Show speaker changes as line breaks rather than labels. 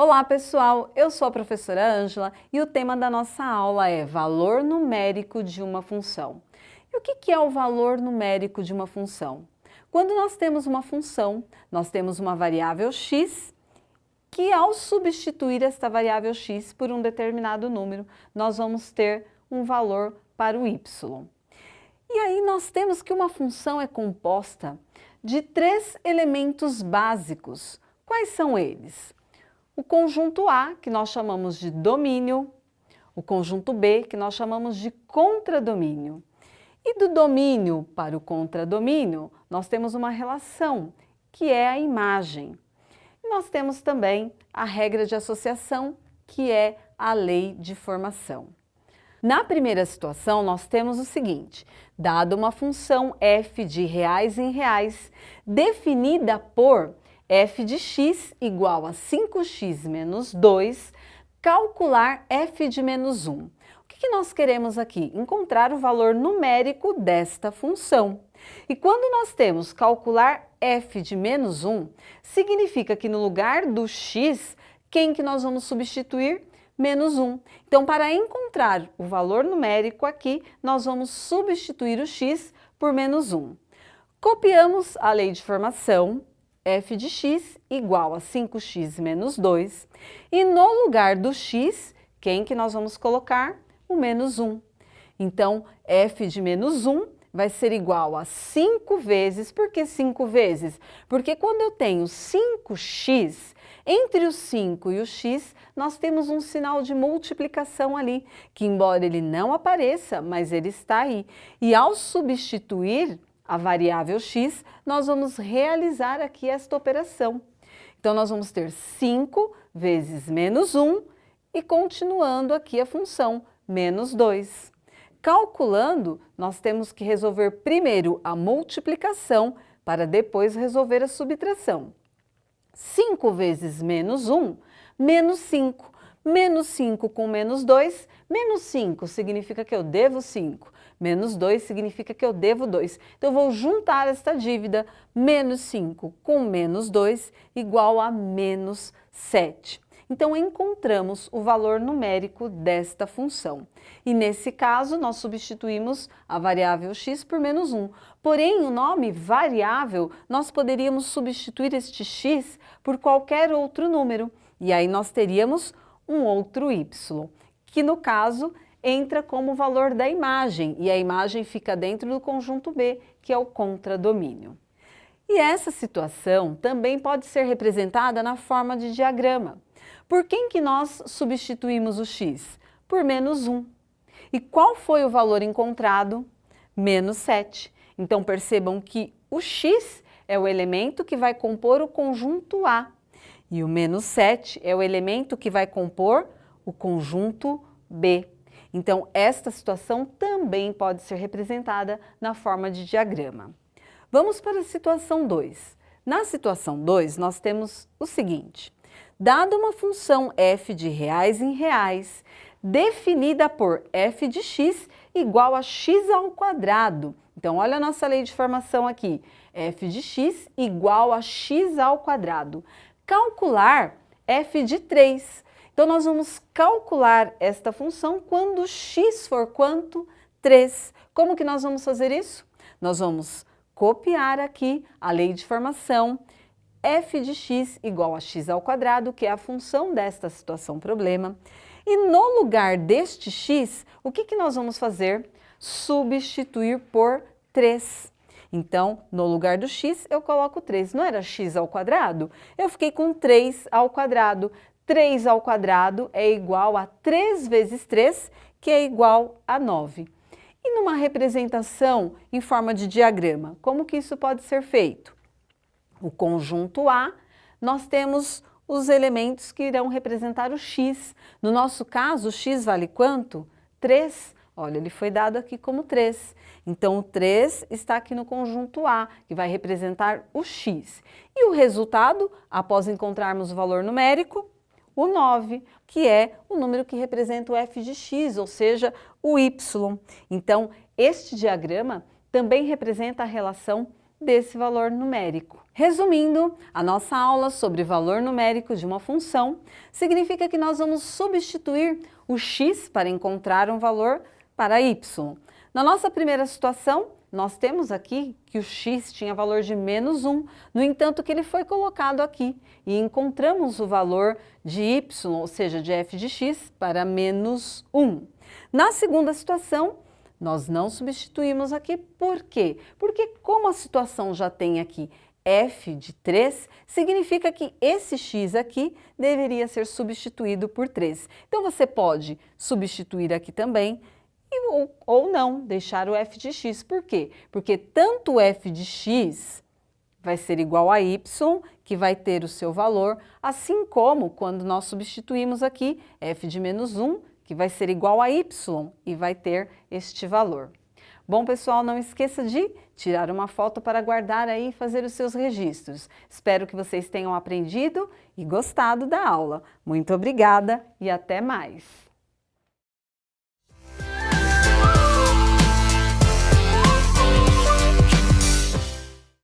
Olá pessoal, eu sou a professora Ângela e o tema da nossa aula é valor numérico de uma função. E o que é o valor numérico de uma função? Quando nós temos uma função, nós temos uma variável x que ao substituir esta variável x por um determinado número, nós vamos ter um valor para o y. E aí nós temos que uma função é composta de três elementos básicos. Quais são eles? O conjunto A, que nós chamamos de domínio, o conjunto B, que nós chamamos de contradomínio. E do domínio para o contradomínio, nós temos uma relação, que é a imagem. E nós temos também a regra de associação, que é a lei de formação. Na primeira situação, nós temos o seguinte: dada uma função f de reais em reais, definida por f de x igual a 5x menos 2, calcular f de menos 1. O que nós queremos aqui? Encontrar o valor numérico desta função. E quando nós temos calcular f de menos 1, significa que no lugar do x, quem que nós vamos substituir? Menos 1. Então, para encontrar o valor numérico aqui, nós vamos substituir o x por menos 1. Copiamos a lei de formação, f de x igual a 5x menos 2, e no lugar do x, quem que nós vamos colocar? O menos 1. Então, f de menos 1 vai ser igual a 5 vezes. Por que 5 vezes? Porque quando eu tenho 5x, entre o 5 e o x, nós temos um sinal de multiplicação ali, que embora ele não apareça, mas ele está aí. E ao substituir a variável x, nós vamos realizar aqui esta operação. Então, nós vamos ter 5 vezes menos 1 e continuando aqui a função, menos 2. Calculando, nós temos que resolver primeiro a multiplicação para depois resolver a subtração. 5 vezes menos 1, menos 5. Menos 5 com menos 2, menos 5 significa que eu devo 5. Menos 2 significa que eu devo 2. Então, eu vou juntar esta dívida, menos 5 com menos 2, igual a menos 7. Então, encontramos o valor numérico desta função. E nesse caso, nós substituímos a variável x por menos 1. Porém, o nome variável, nós poderíamos substituir este x por qualquer outro número. E aí nós teríamos um outro y, que no caso entra como valor da imagem, e a imagem fica dentro do conjunto B, que é o contradomínio. E essa situação também pode ser representada na forma de diagrama. Por quem que nós substituímos o x? Por menos 1. E qual foi o valor encontrado? Menos 7. Então percebam que o x é o elemento que vai compor o conjunto A. E o menos 7 é o elemento que vai compor o conjunto B. Então, esta situação também pode ser representada na forma de diagrama. Vamos para a situação 2. Na situação 2, nós temos o seguinte: dada uma função f de reais em reais, definida por f de x igual a x ao quadrado. Então, olha a nossa lei de formação aqui. F de x igual a x ao quadrado. Calcular f de 3. Então, nós vamos calcular esta função quando x for quanto? 3. Como que nós vamos fazer isso? Nós vamos copiar aqui a lei de formação, f de x igual a x ao quadrado, que é a função desta situação problema. E no lugar deste x, o que nós vamos fazer? Substituir por 3. Então, no lugar do x, eu coloco 3. Não era x ao quadrado? Eu fiquei com 3 ao quadrado. 3 ao quadrado é igual a 3 vezes 3, que é igual a 9. E numa representação em forma de diagrama, como que isso pode ser feito? O conjunto A, nós temos os elementos que irão representar o x. No nosso caso, o x vale quanto? 3. Olha, ele foi dado aqui como 3. Então, o 3 está aqui no conjunto A, que vai representar o x. E o resultado, após encontrarmos o valor numérico, o 9, que é o número que representa o f de x, ou seja, o y. Então, este diagrama também representa a relação desse valor numérico. Resumindo, a nossa aula sobre valor numérico de uma função significa que nós vamos substituir o x para encontrar um valor para y. Na nossa primeira situação, nós temos aqui que o x tinha valor de -1, no entanto que ele foi colocado aqui e encontramos o valor de y, ou seja, de f de x, para -1. Na segunda situação, nós não substituímos aqui, por quê? Porque como a situação já tem aqui f de 3, significa que esse x aqui deveria ser substituído por 3. Então você pode substituir aqui também, ou não, deixar o f de x. Por quê? Porque tanto f de x vai ser igual a y, que vai ter o seu valor, assim como quando nós substituímos aqui f de -1, que vai ser igual a y e vai ter este valor. Bom, pessoal, não esqueça de tirar uma foto para guardar aí e fazer os seus registros. Espero que vocês tenham aprendido e gostado da aula. Muito obrigada e até mais!